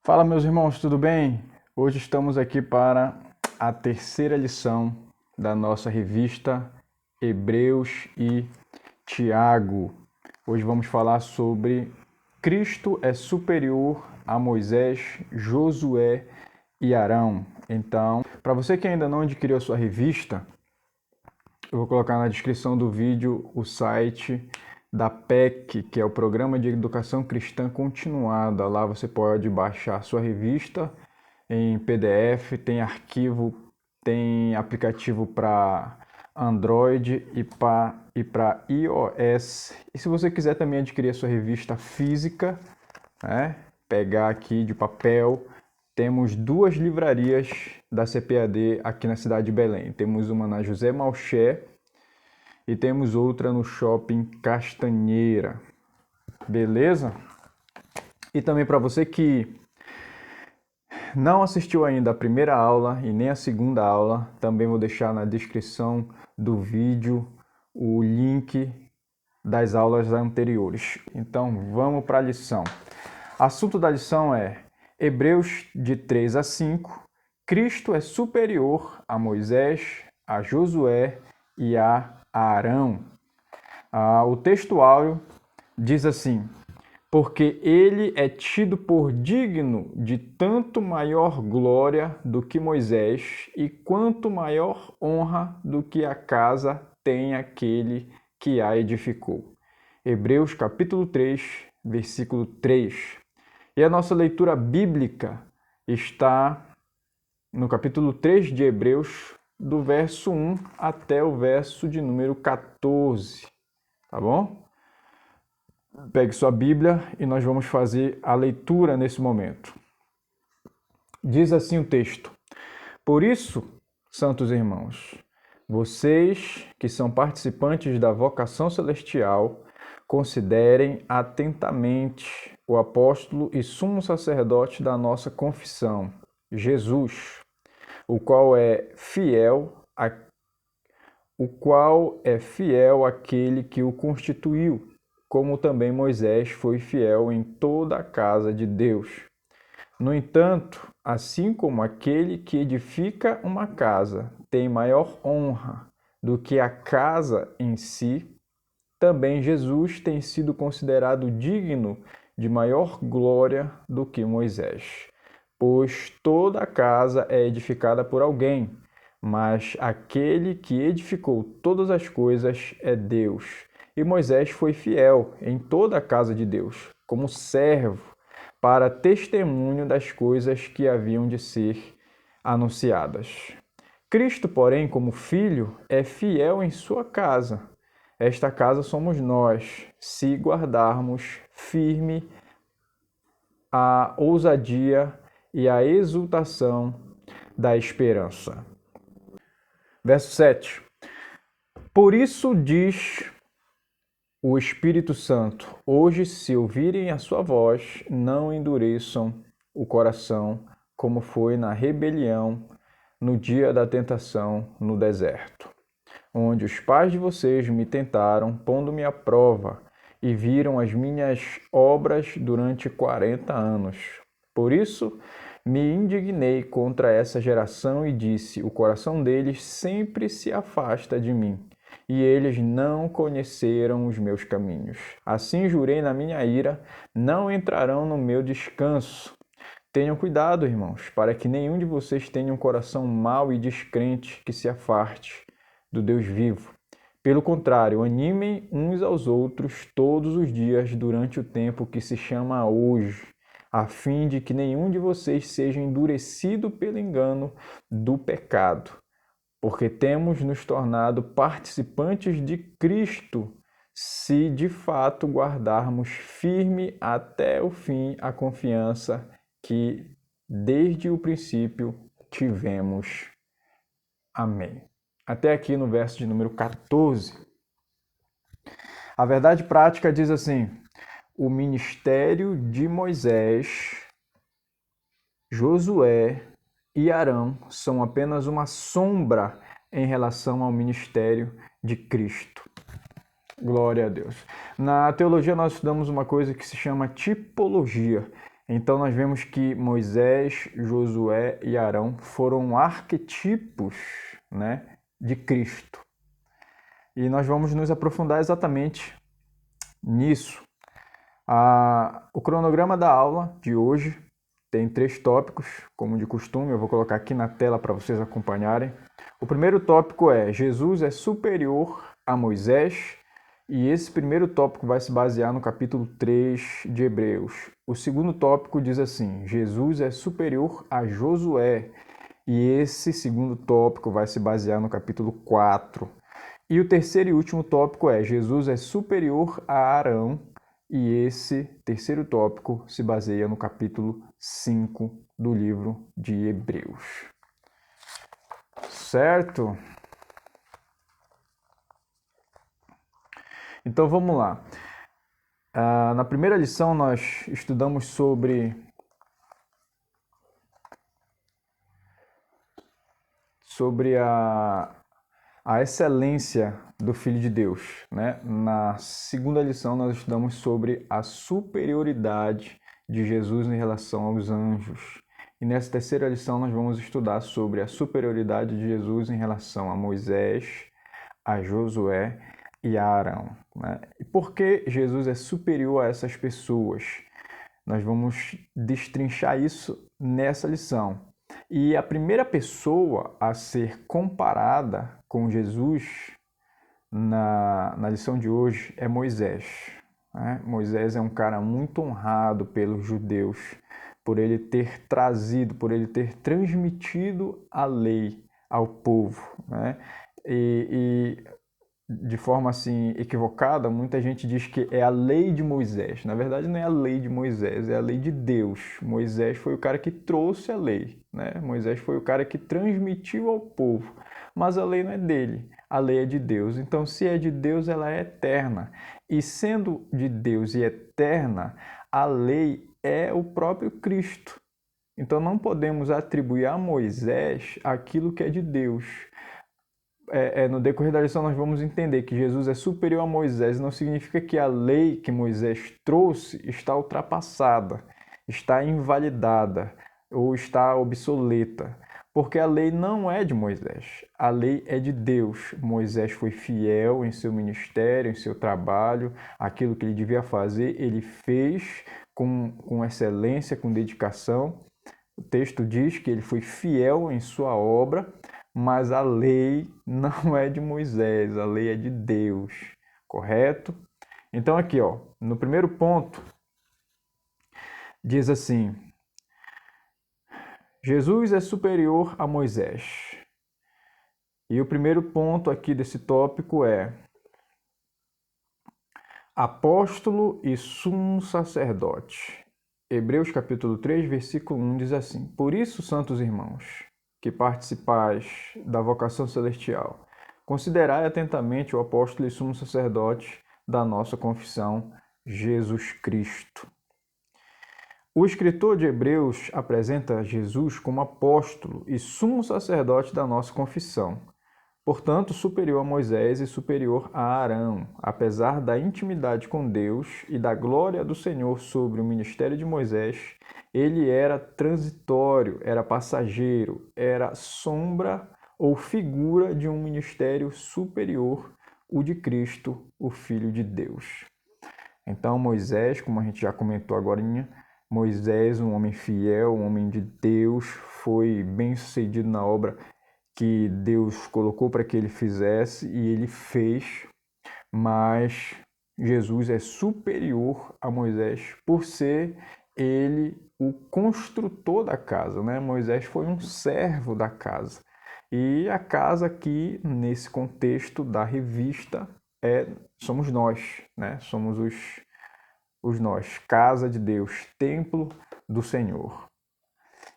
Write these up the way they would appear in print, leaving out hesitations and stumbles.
Fala, meus irmãos, tudo bem? Hoje estamos aqui para a terceira lição da nossa revista Hebreus e Tiago. Hoje vamos falar sobre Cristo é superior a Moisés, Josué e Arão. Então, para você que ainda não adquiriu a sua revista, eu vou colocar na descrição do vídeo o site da PEC, que é o Programa de Educação Cristã Continuada. Lá você pode baixar sua revista em PDF, tem arquivo, tem aplicativo para Android e para iOS. E se você quiser também adquirir a sua revista física, né, pegar aqui de papel, temos duas livrarias da CPAD aqui na cidade de Belém. Temos uma na José Malcher e temos outra no Shopping Castanheira. Beleza? E também para você que não assistiu ainda a primeira aula e nem a segunda aula, também vou deixar na descrição do vídeo o link das aulas anteriores. Então vamos para a lição. Assunto da lição é Hebreus de 3 a 5. Cristo é superior a Moisés, a Josué e a Arão. O textuário diz assim: porque ele é tido por digno de tanto maior glória do que Moisés, e quanto maior honra do que a casa tem aquele que a edificou. Hebreus capítulo 3, versículo 3. E a nossa leitura bíblica está no capítulo 3 de Hebreus, do verso 1 até o verso de número 14. Tá bom? Pegue sua Bíblia e nós vamos fazer a leitura nesse momento. Diz assim o texto: por isso, santos irmãos, vocês que são participantes da vocação celestial, considerem atentamente o apóstolo e sumo sacerdote da nossa confissão, Jesus, o qual é fiel àquele que o constituiu, como também Moisés foi fiel em toda a casa de Deus. No entanto, assim como aquele que edifica uma casa tem maior honra do que a casa em si, também Jesus tem sido considerado digno de maior glória do que Moisés. Pois toda a casa é edificada por alguém, mas aquele que edificou todas as coisas é Deus. E Moisés foi fiel em toda a casa de Deus, como servo, para testemunho das coisas que haviam de ser anunciadas. Cristo, porém, como filho, é fiel em sua casa. Esta casa somos nós, se guardarmos firme a ousadia e a exultação da esperança. Verso 7. Por isso diz o Espírito Santo: hoje, se ouvirem a sua voz, não endureçam o coração, como foi na rebelião no dia da tentação no deserto, onde os pais de vocês me tentaram, pondo-me à prova, e viram as minhas obras durante 40 anos. Por isso, me indignei contra essa geração e disse: o coração deles sempre se afasta de mim, e eles não conheceram os meus caminhos. Assim jurei na minha ira: não entrarão no meu descanso. Tenham cuidado, irmãos, para que nenhum de vocês tenha um coração mau e descrente que se afaste do Deus vivo. Pelo contrário, animem uns aos outros todos os dias durante o tempo que se chama hoje, a fim de que nenhum de vocês seja endurecido pelo engano do pecado, porque temos nos tornado participantes de Cristo, se de fato guardarmos firme até o fim a confiança que desde o princípio tivemos. Amém. Até aqui no verso de número 14. A verdade prática diz assim: o ministério de Moisés, Josué e Arão são apenas uma sombra em relação ao ministério de Cristo. Glória a Deus. Na teologia nós estudamos uma coisa que se chama tipologia. Então nós vemos que Moisés, Josué e Arão foram arquetipos, né, de Cristo. E nós vamos nos aprofundar exatamente nisso. O cronograma da aula de hoje tem 3 tópicos, como de costume, eu vou colocar aqui na tela para vocês acompanharem. O primeiro tópico é Jesus é superior a Moisés, e esse primeiro tópico vai se basear no capítulo 3 de Hebreus. O segundo tópico diz assim: Jesus é superior a Josué, e esse segundo tópico vai se basear no capítulo 4. E o terceiro e último tópico é Jesus é superior a Arão, e esse terceiro tópico se baseia no capítulo 5 do livro de Hebreus. Certo? Então vamos lá. Na primeira lição nós estudamos sobre a excelência do Filho de Deus, né? Na segunda lição nós estudamos sobre a superioridade de Jesus em relação aos anjos. E nessa terceira lição nós vamos estudar sobre a superioridade de Jesus em relação a Moisés, a Josué e a Arão, né? E por que Jesus é superior a essas pessoas? Nós vamos destrinchar isso nessa lição. E a primeira pessoa a ser comparada com Jesus na lição de hoje é Moisés, né? Moisés é um cara muito honrado pelos judeus, por ele ter trazido, por ele ter transmitido a lei ao povo, né? E de forma assim equivocada, muita gente diz que é a lei de Moisés. Na verdade, não é a lei de Moisés, é a lei de Deus. Moisés foi o cara que trouxe a lei, né? Moisés foi o cara que transmitiu ao povo. Mas a lei não é dele, a lei é de Deus. Então, se é de Deus, ela é eterna. E sendo de Deus e eterna, a lei é o próprio Cristo. Então, não podemos atribuir a Moisés aquilo que é de Deus. No decorrer da lição nós vamos entender que Jesus é superior a Moisés. Não significa que a lei que Moisés trouxe está ultrapassada, está invalidada ou está obsoleta, porque a lei não é de Moisés, a lei é de Deus. Moisés foi fiel em seu ministério, em seu trabalho, aquilo que ele devia fazer, ele fez com excelência, com dedicação. O texto diz que ele foi fiel em sua obra, mas a lei não é de Moisés, a lei é de Deus, correto? Então aqui, ó, no primeiro ponto, diz assim: Jesus é superior a Moisés. E o primeiro ponto aqui desse tópico é apóstolo e sumo sacerdote. Hebreus capítulo 3, versículo 1 diz assim: Por isso, santos irmãos, que participais da vocação celestial, considerai atentamente o apóstolo e sumo sacerdote da nossa confissão, Jesus Cristo. O escritor de Hebreus apresenta Jesus como apóstolo e sumo sacerdote da nossa confissão, portanto, superior a Moisés e superior a Arão. Apesar da intimidade com Deus e da glória do Senhor sobre o ministério de Moisés, ele era transitório, era passageiro, era sombra ou figura de um ministério superior, o de Cristo, o Filho de Deus. Então, Moisés, como a gente já comentou agora, Moisés, um homem fiel, um homem de Deus, foi bem-sucedido na obra que Deus colocou para que ele fizesse e ele fez, mas Jesus é superior a Moisés por ser ele o construtor da casa, né? Moisés foi um servo da casa. E a casa aqui, nesse contexto da revista, somos nós, né? Somos os nós, casa de Deus, templo do Senhor.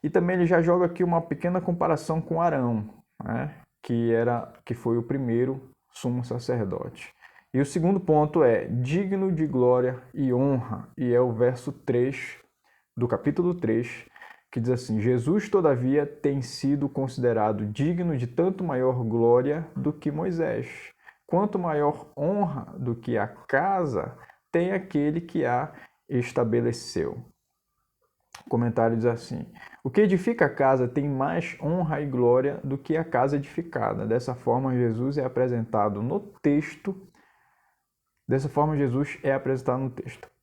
E também ele já joga aqui uma pequena comparação com Arão, né? que foi o primeiro sumo sacerdote. E o segundo ponto é digno de glória e honra, e é o verso 3 do capítulo 3, que diz assim: Jesus, todavia, tem sido considerado digno de tanto maior glória do que Moisés, quanto maior honra do que a casa tem aquele que a estabeleceu. O comentário diz assim: o que edifica a casa tem mais honra e glória do que a casa edificada. Dessa forma, Jesus é apresentado no texto.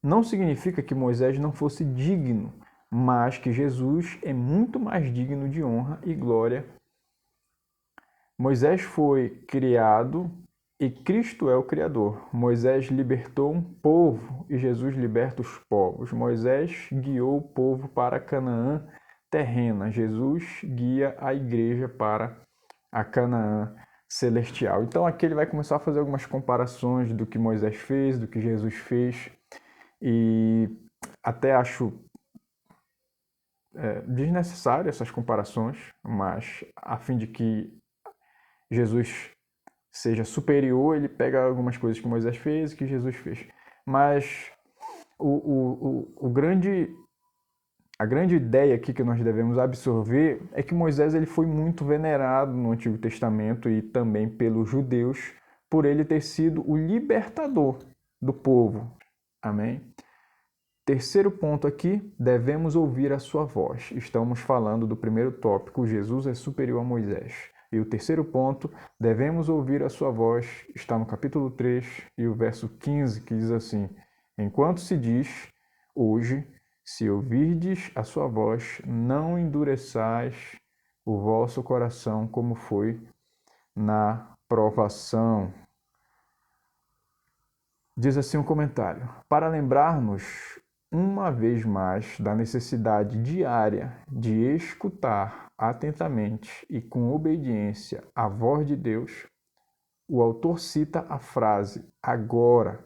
Não significa que Moisés não fosse digno, mas que Jesus é muito mais digno de honra e glória. Moisés foi criado e Cristo é o Criador. Moisés libertou um povo e Jesus liberta os povos. Moisés guiou o povo para Canaã terrena. Jesus guia a igreja para a Canaã celestial. Então aqui ele vai começar a fazer algumas comparações do que Moisés fez, do que Jesus fez, e até acho desnecessário essas comparações, mas a fim de que Jesus seja superior, ele pega algumas coisas que Moisés fez e que Jesus fez. Mas a grande ideia aqui que nós devemos absorver é que Moisés ele foi muito venerado no Antigo Testamento e também pelos judeus por ele ter sido o libertador do povo. Amém? Terceiro ponto aqui, devemos ouvir a sua voz. Estamos falando do primeiro tópico, Jesus é superior a Moisés. E o terceiro ponto, devemos ouvir a sua voz, está no capítulo 3 e o verso 15, que diz assim: enquanto se diz, hoje, se ouvirdes a sua voz, não endureçais o vosso coração como foi na provação. Diz assim um comentário: para lembrarmos uma vez mais da necessidade diária de escutar atentamente e com obediência a voz de Deus, o autor cita a frase agora,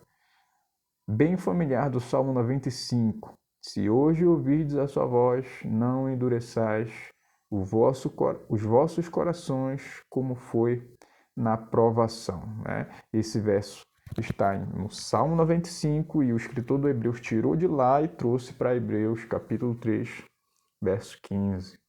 bem familiar do Salmo 95. Se hoje ouvirdes a sua voz, não endureçais os vossos corações como foi na provação. Né? Esse verso está no Salmo 95 e o escritor do Hebreus tirou de lá e trouxe para Hebreus capítulo 3, verso 15.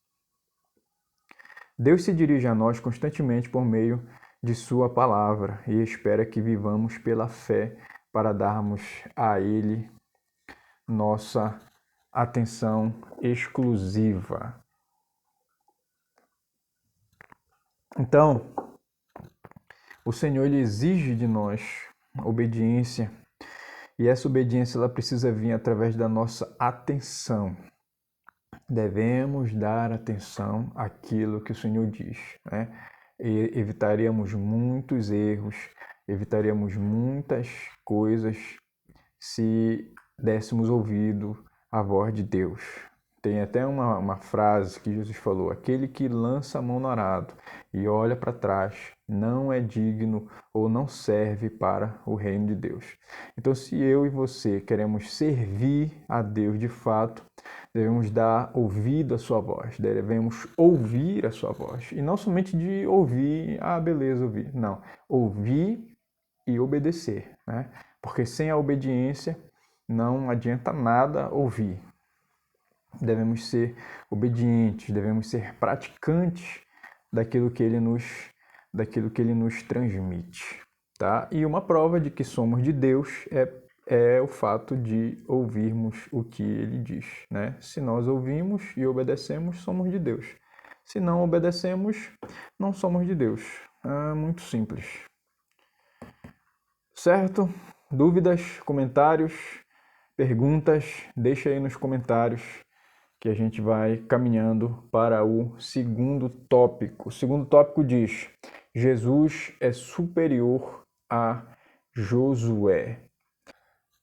Deus se dirige a nós constantemente por meio de sua palavra e espera que vivamos pela fé para darmos a Ele nossa atenção exclusiva. Então, o Senhor ele exige de nós obediência, e essa obediência ela precisa vir através da nossa atenção. Devemos dar atenção àquilo que o Senhor diz, né? E evitaríamos muitos erros, evitaríamos muitas coisas se dessemos ouvido à voz de Deus. Tem até uma frase que Jesus falou: aquele que lança a mão no arado e olha para trás não é digno ou não serve para o reino de Deus. Então, se eu e você queremos servir a Deus de fato, devemos dar ouvido à sua voz, devemos ouvir a sua voz. E não somente de ouvir, beleza, ouvir. Não, ouvir e obedecer, né? Porque sem a obediência não adianta nada ouvir. Devemos ser obedientes, devemos ser praticantes daquilo que ele nos transmite, tá? E uma prova de que somos de Deus é o fato de ouvirmos o que ele diz, né? Se nós ouvimos e obedecemos, somos de Deus. Se não obedecemos, não somos de Deus. É muito simples. Certo? Dúvidas, comentários, perguntas, deixa aí nos comentários que a gente vai caminhando para o segundo tópico. O segundo tópico diz: Jesus é superior a Josué.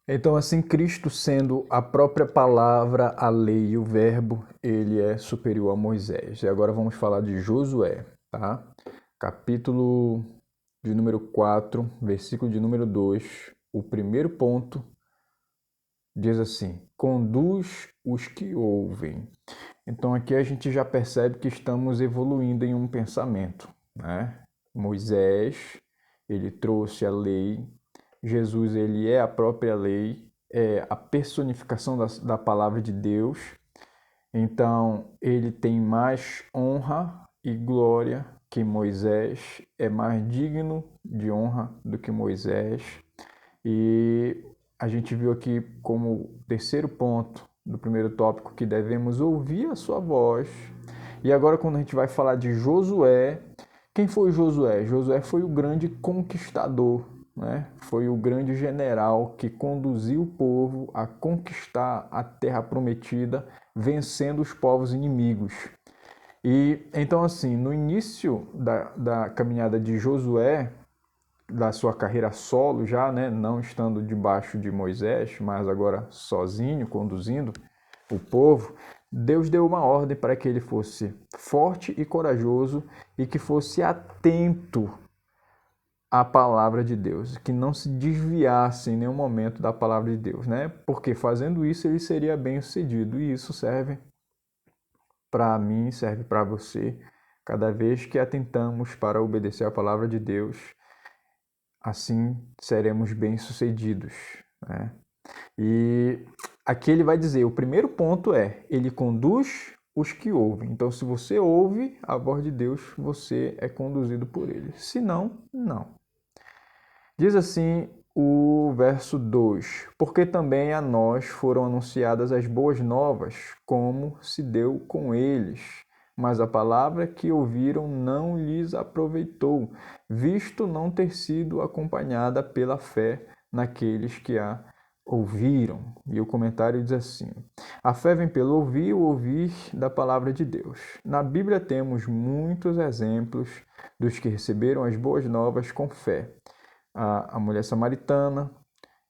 Então, assim, Cristo sendo a própria palavra, a lei e o verbo, ele é superior a Moisés. E agora vamos falar de Josué, tá? Capítulo de número 4, versículo de número 2, o primeiro ponto diz assim: conduz os que ouvem. Então aqui a gente já percebe que estamos evoluindo em um pensamento, né? Moisés, ele trouxe a lei, Jesus, ele é a própria lei, é a personificação da palavra de Deus. Então ele tem mais honra e glória que Moisés, é mais digno de honra do que Moisés. E a gente viu aqui como terceiro ponto do primeiro tópico, que devemos ouvir a sua voz. E agora, quando a gente vai falar de Josué, quem foi Josué? Josué foi o grande conquistador, né? Foi o grande general que conduziu o povo a conquistar a terra prometida, vencendo os povos inimigos. E então, assim, no início da caminhada de Josué, da sua carreira solo já, né, não estando debaixo de Moisés, mas agora sozinho, conduzindo o povo, Deus deu uma ordem para que ele fosse forte e corajoso e que fosse atento à palavra de Deus, que não se desviasse em nenhum momento da palavra de Deus, né? Porque fazendo isso ele seria bem-sucedido, e isso serve para mim, serve para você. Cada vez que atentamos para obedecer a palavra de Deus, assim seremos bem-sucedidos, né? E aqui ele vai dizer, o primeiro ponto é, ele conduz os que ouvem. Então, se você ouve a voz de Deus, você é conduzido por ele. Se não, não. Diz assim o verso 2: porque também a nós foram anunciadas as boas novas, como se deu com eles. Mas a palavra que ouviram não lhes aproveitou, visto não ter sido acompanhada pela fé naqueles que a ouviram. E o comentário diz assim: a fé vem pelo ouvir, o ouvir da palavra de Deus. Na Bíblia temos muitos exemplos dos que receberam as boas novas com fé. A mulher samaritana,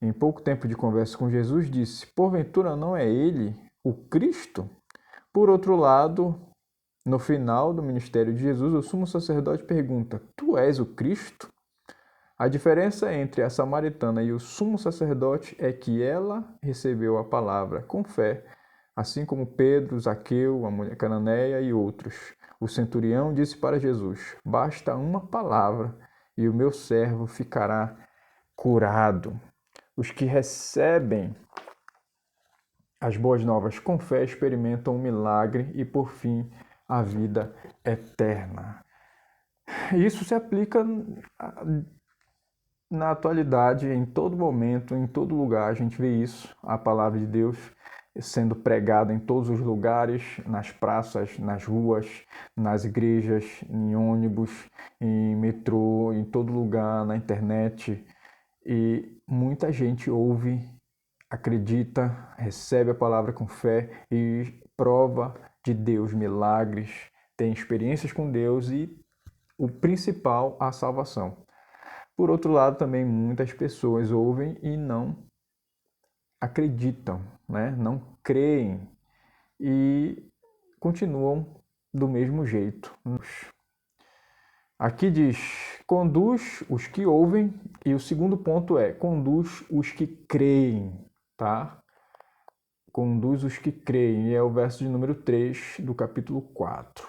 em pouco tempo de conversa com Jesus, disse: porventura não é ele o Cristo? Por outro lado, no final do ministério de Jesus, o sumo sacerdote pergunta: tu és o Cristo? A diferença entre a samaritana e o sumo sacerdote é que ela recebeu a palavra com fé, assim como Pedro, Zaqueu, a mulher cananeia e outros. O centurião disse para Jesus: basta uma palavra e o meu servo ficará curado. Os que recebem as boas novas com fé experimentam o milagre e, por fim, a vida eterna. Isso se aplica na atualidade, em todo momento, em todo lugar, a gente vê isso, a palavra de Deus sendo pregada em todos os lugares, nas praças, nas ruas, nas igrejas, em ônibus, em metrô, em todo lugar, na internet. E muita gente ouve, acredita, recebe a palavra com fé e prova de Deus, milagres, tem experiências com Deus e o principal, a salvação. Por outro lado, também muitas pessoas ouvem e não acreditam, né? Não creem e continuam do mesmo jeito. Aqui diz, conduz os que ouvem, e o segundo ponto é, conduz os que creem, tá? Conduz os que creem, e é o verso de número 3 do capítulo 4.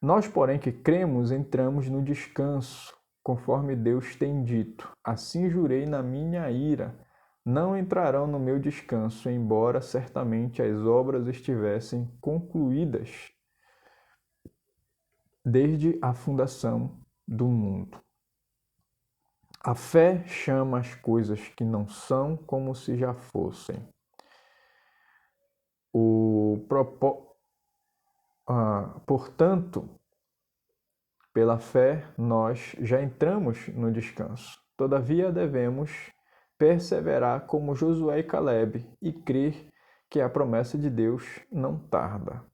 Nós, porém, que cremos, entramos no descanso, conforme Deus tem dito. Assim jurei na minha ira, não entrarão no meu descanso, embora certamente as obras estivessem concluídas desde a fundação do mundo. A fé chama as coisas que não são como se já fossem. Portanto, pela fé, nós já entramos no descanso. Todavia, devemos perseverar como Josué e Caleb e crer que a promessa de Deus não tarda.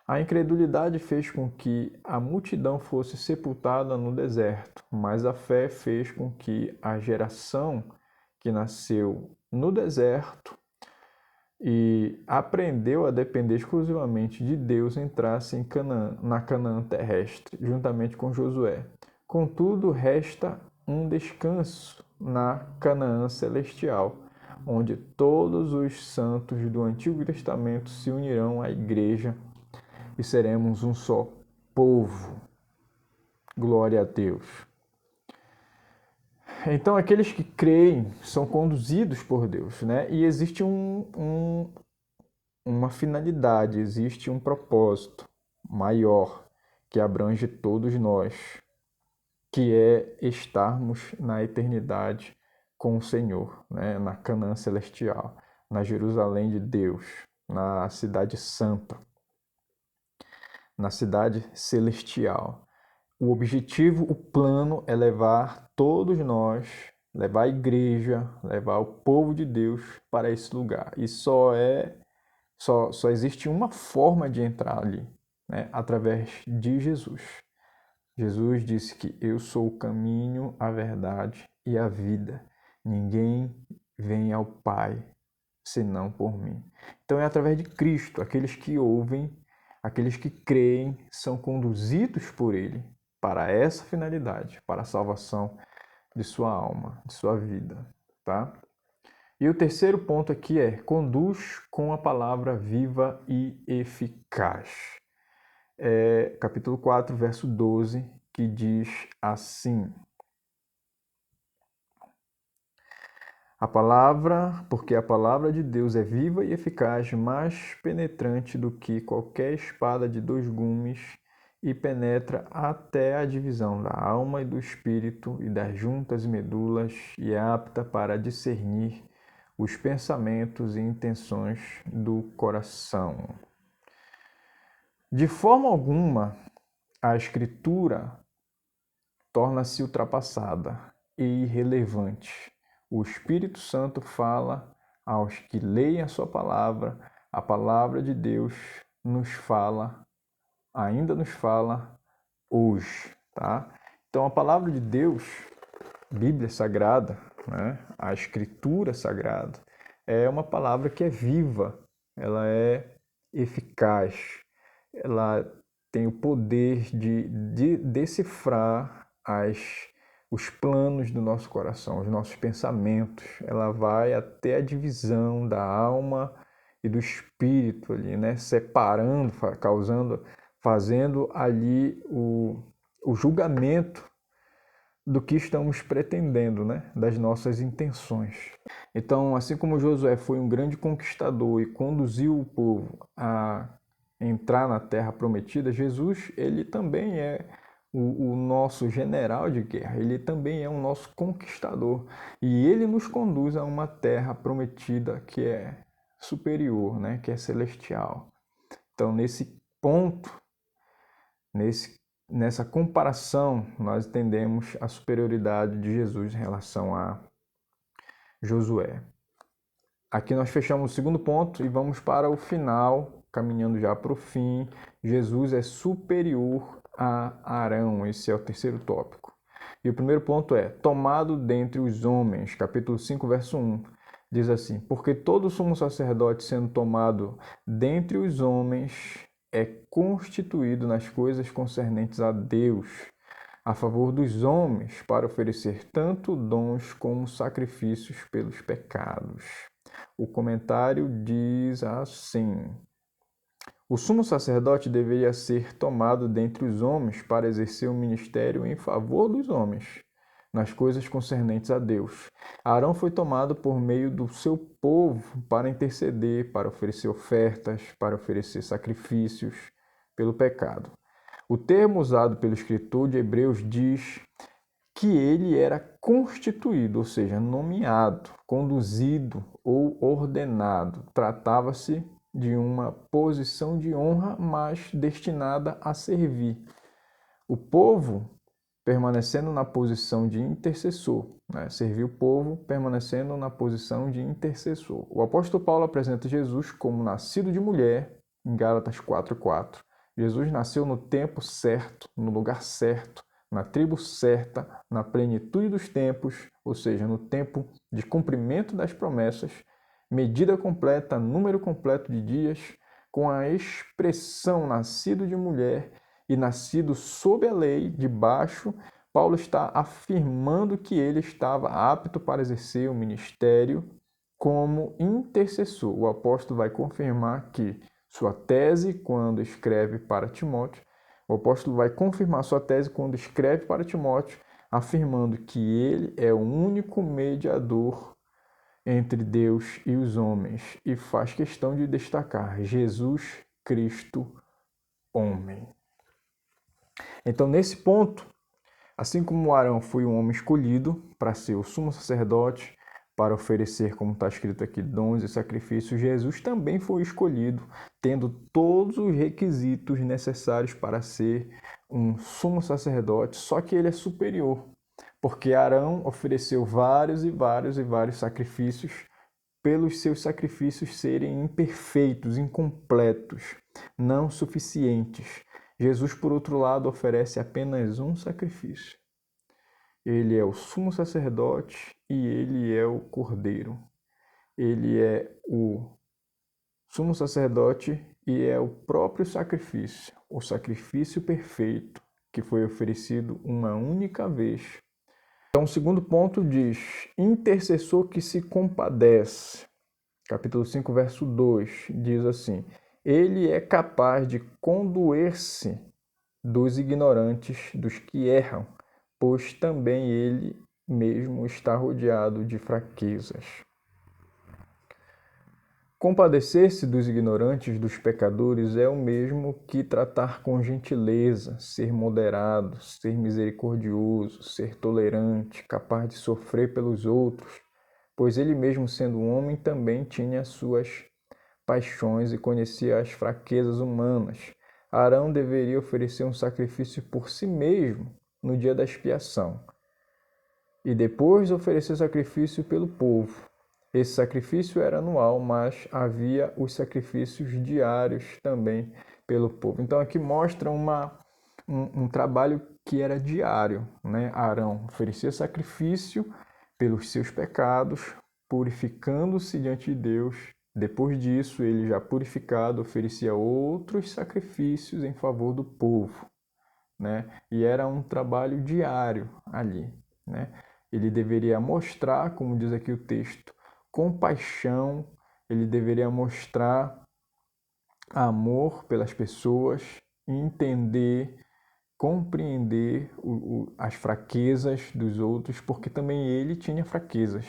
A incredulidade fez com que a multidão fosse sepultada no deserto, mas a fé fez com que a geração que nasceu no deserto e aprendeu a depender exclusivamente de Deus entrasse em Canaã, na Canaã terrestre, juntamente com Josué. Contudo, resta um descanso na Canaã celestial, onde todos os santos do Antigo Testamento se unirão à igreja e seremos um só povo. Glória a Deus. Então, aqueles que creem são conduzidos por Deus, né? E existe uma finalidade, existe um propósito maior que abrange todos nós, que é estarmos na eternidade com o Senhor, né? Na Canaã celestial, na Jerusalém de Deus, na cidade santa, na cidade celestial. O objetivo, o plano é levar todos nós, levar a igreja, levar o povo de Deus para esse lugar. E só existe uma forma de entrar ali, né? Através de Jesus. Jesus disse que eu sou o caminho, a verdade e a vida. Ninguém vem ao Pai senão por mim. Então é através de Cristo, aqueles que ouvem, aqueles que creem, são conduzidos por Ele para essa finalidade, para a salvação de sua alma, de sua vida, tá? E o terceiro ponto aqui é: conduz com a palavra viva e eficaz. Capítulo 4, verso 12, que diz assim: porque a palavra de Deus é viva e eficaz, mais penetrante do que qualquer espada de dois gumes, e penetra até a divisão da alma e do espírito e das juntas e medulas, e é apta para discernir os pensamentos e intenções do coração. De forma alguma, a Escritura torna-se ultrapassada e irrelevante. O Espírito Santo fala aos que leem a sua palavra, a palavra de Deus ainda nos fala hoje, tá? Então a palavra de Deus, Bíblia Sagrada, né? A Escritura Sagrada, é uma palavra que é viva, ela é eficaz, ela tem o poder de decifrar os planos do nosso coração, os nossos pensamentos. Ela vai até a divisão da alma e do espírito ali, né? Separando, fazendo ali o julgamento do que estamos pretendendo, né? Das nossas intenções. Então, assim como Josué foi um grande conquistador e conduziu o povo a entrar na terra prometida, Jesus, ele também é o nosso general de guerra, ele também é o nosso conquistador. E ele nos conduz a uma terra prometida que é superior, né? Que é celestial. Então, nesse ponto, nessa comparação, nós entendemos a superioridade de Jesus em relação a Josué. Aqui nós fechamos o segundo ponto e vamos para o final, caminhando já para o fim. Jesus é superior a Arão, esse é o terceiro tópico. E o primeiro ponto é: tomado dentre os homens, capítulo 5, verso 1. Diz assim: porque todo sumo sacerdote, sendo tomado dentre os homens, é constituído nas coisas concernentes a Deus, a favor dos homens, para oferecer tanto dons como sacrifícios pelos pecados. O comentário diz assim: o sumo sacerdote deveria ser tomado dentre os homens para exercer o ministério em favor dos homens, nas coisas concernentes a Deus. Arão foi tomado por meio do seu povo para interceder, para oferecer ofertas, para oferecer sacrifícios pelo pecado. O termo usado pelo escritor de Hebreus diz que ele era constituído, ou seja, nomeado, conduzido ou ordenado. Tratava-se de uma posição de honra, mas destinada a servir. O povo permanecendo na posição de intercessor, né? Servir o povo permanecendo na posição de intercessor. O apóstolo Paulo apresenta Jesus como nascido de mulher, em Gálatas 4:4. Jesus nasceu no tempo certo, no lugar certo, na tribo certa, na plenitude dos tempos, ou seja, no tempo de cumprimento das promessas, medida completa, número completo de dias, com a expressão nascido de mulher e nascido sob a lei, debaixo, Paulo está afirmando que ele estava apto para exercer o ministério como intercessor. O apóstolo vai confirmar que sua tese, quando escreve para Timóteo, o apóstolo vai confirmar sua tese quando escreve para Timóteo, afirmando que ele é o único mediador entre Deus e os homens, e faz questão de destacar Jesus Cristo, homem. Então, nesse ponto, assim como Arão foi um homem escolhido para ser o sumo sacerdote, para oferecer, como está escrito aqui, dons e sacrifícios, Jesus também foi escolhido, tendo todos os requisitos necessários para ser um sumo sacerdote, só que ele é superior, porque Arão ofereceu vários e vários e vários sacrifícios, pelos seus sacrifícios serem imperfeitos, incompletos, não suficientes. Jesus, por outro lado, oferece apenas um sacrifício. Ele é o sumo sacerdote e ele é o cordeiro. Ele é o sumo sacerdote e é o próprio sacrifício, o sacrifício perfeito que foi oferecido uma única vez. Então, o segundo ponto diz: intercessor que se compadece. Capítulo 5, verso 2 diz assim: ele é capaz de condoer-se dos ignorantes, dos que erram, pois também ele mesmo está rodeado de fraquezas. Compadecer-se dos ignorantes, dos pecadores, é o mesmo que tratar com gentileza, ser moderado, ser misericordioso, ser tolerante, capaz de sofrer pelos outros, pois ele mesmo, sendo um homem, também tinha suas paixões e conhecia as fraquezas humanas. Arão deveria oferecer um sacrifício por si mesmo no dia da expiação e depois oferecer sacrifício pelo povo. Esse sacrifício era anual, mas havia os sacrifícios diários também pelo povo. Então aqui mostra um trabalho que era diário, né? Arão oferecia sacrifício pelos seus pecados, purificando-se diante de Deus. Depois disso, ele já purificado, oferecia outros sacrifícios em favor do povo, né? E era um trabalho diário ali, né? Ele deveria mostrar, como diz aqui o texto, compaixão, ele deveria mostrar amor pelas pessoas, entender, compreender as fraquezas dos outros, porque também ele tinha fraquezas.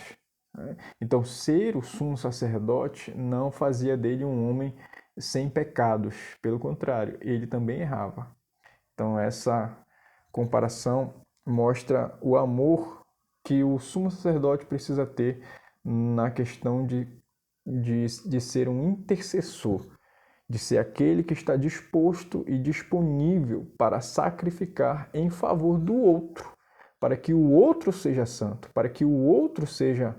Então, ser o sumo sacerdote não fazia dele um homem sem pecados, pelo contrário, ele também errava. Então, essa comparação mostra o amor que o sumo sacerdote precisa ter na questão de ser um intercessor, de ser aquele que está disposto e disponível para sacrificar em favor do outro, para que o outro seja santo, para que o outro seja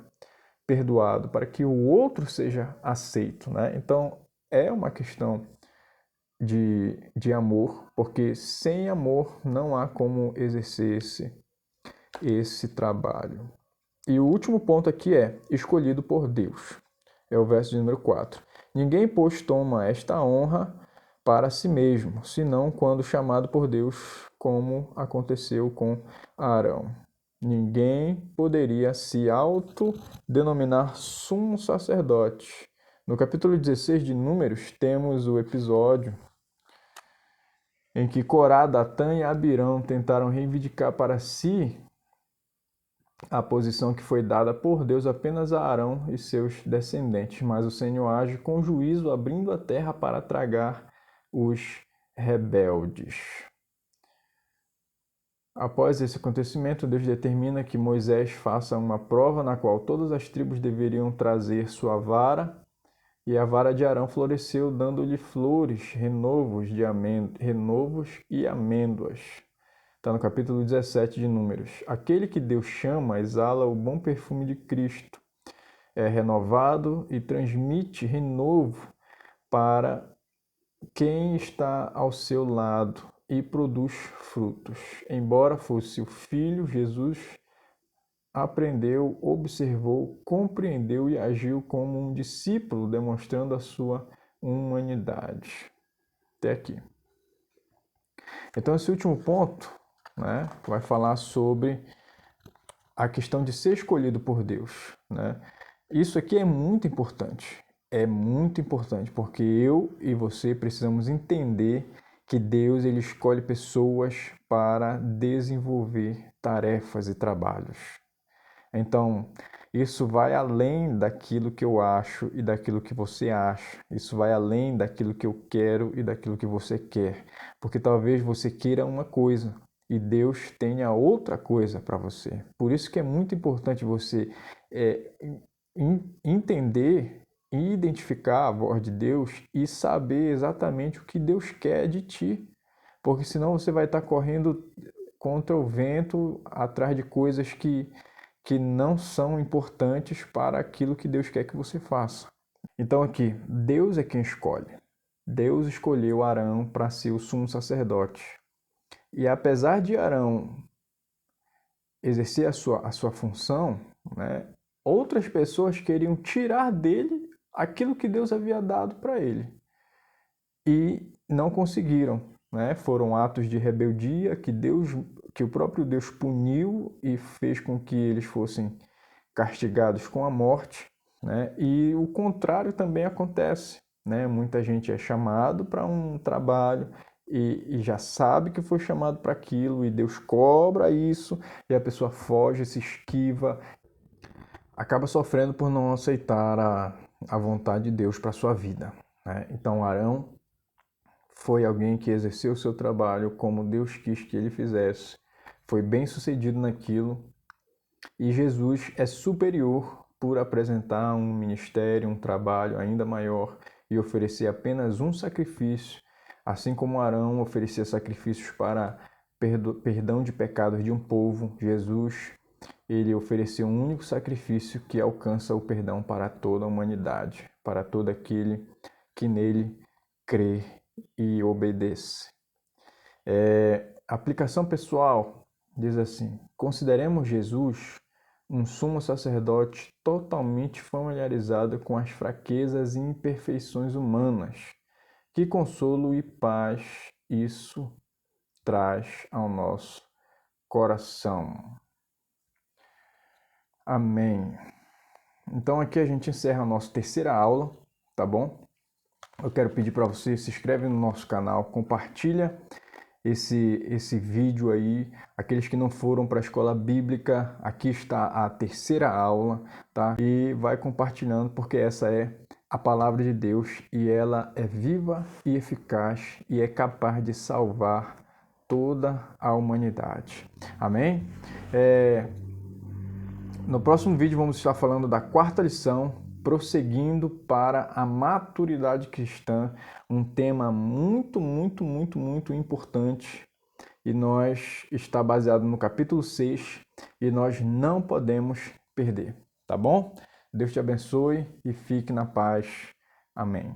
perdoado, para que o outro seja aceito, né? Então, é uma questão de amor, porque sem amor não há como exercer esse trabalho. E o último ponto aqui é escolhido por Deus. É o verso de número 4. Ninguém, pois, toma esta honra para si mesmo, senão quando chamado por Deus, como aconteceu com Arão. Ninguém poderia se autodenominar sumo sacerdote. No capítulo 16 de Números, temos o episódio em que Corá, Datã e Abirão tentaram reivindicar para si a posição que foi dada por Deus apenas a Arão e seus descendentes, mas o Senhor age com juízo, abrindo a terra para tragar os rebeldes. Após esse acontecimento, Deus determina que Moisés faça uma prova na qual todas as tribos deveriam trazer sua vara, e a vara de Arão floresceu, dando-lhe flores, renovos e amêndoas. Está no capítulo 17 de Números. Aquele que Deus chama exala o bom perfume de Cristo. É renovado e transmite renovo para quem está ao seu lado e produz frutos. Embora fosse o Filho, Jesus aprendeu, observou, compreendeu e agiu como um discípulo, demonstrando a sua humanidade. Até aqui. Então, esse último ponto, né, vai falar sobre a questão de ser escolhido por Deus, né? Isso aqui é muito importante. É muito importante, porque eu e você precisamos entender que Deus ele escolhe pessoas para desenvolver tarefas e trabalhos. Então, isso vai além daquilo que eu acho e daquilo que você acha. Isso vai além daquilo que eu quero e daquilo que você quer. Porque talvez você queira uma coisa e Deus tenha outra coisa para você. Por isso que é muito importante você entender e identificar a voz de Deus e saber exatamente o que Deus quer de ti. Porque senão você vai estar correndo contra o vento, atrás de coisas que não são importantes para aquilo que Deus quer que você faça. Então aqui, Deus é quem escolhe. Deus escolheu Arão para ser o sumo sacerdote. E apesar de Arão exercer a sua função, né, outras pessoas queriam tirar dele aquilo que Deus havia dado para ele. E não conseguiram, né? Foram atos de rebeldia que o próprio Deus puniu e fez com que eles fossem castigados com a morte, né? E o contrário também acontece, né? Muita gente é chamado para um trabalho e já sabe que foi chamado para aquilo e Deus cobra isso e a pessoa foge, se esquiva, acaba sofrendo por não aceitar a vontade de Deus para sua vida, né? Então Arão foi alguém que exerceu o seu trabalho como Deus quis que ele fizesse, foi bem sucedido naquilo, e Jesus é superior por apresentar um ministério, um trabalho ainda maior e oferecer apenas um sacrifício, assim como Arão oferecia sacrifícios para perdão de pecados de um povo. Jesus, ele ofereceu um único sacrifício que alcança o perdão para toda a humanidade, para todo aquele que nele crê e obedece. Aplicação pessoal diz assim: consideremos Jesus um sumo sacerdote totalmente familiarizado com as fraquezas e imperfeições humanas. Que consolo e paz isso traz ao nosso coração. Amém. Então aqui a gente encerra a nossa terceira aula, tá bom? Eu quero pedir para você se inscreve no nosso canal, compartilha esse vídeo aí. Aqueles que não foram para a escola bíblica, aqui está a terceira aula, tá? E vai compartilhando, porque essa é a palavra de Deus e ela é viva e eficaz e é capaz de salvar toda a humanidade. Amém? No próximo vídeo vamos estar falando da quarta lição, prosseguindo para a maturidade cristã, um tema muito importante, e nós está baseado no capítulo 6 e nós não podemos perder, tá bom? Deus te abençoe e fique na paz. Amém.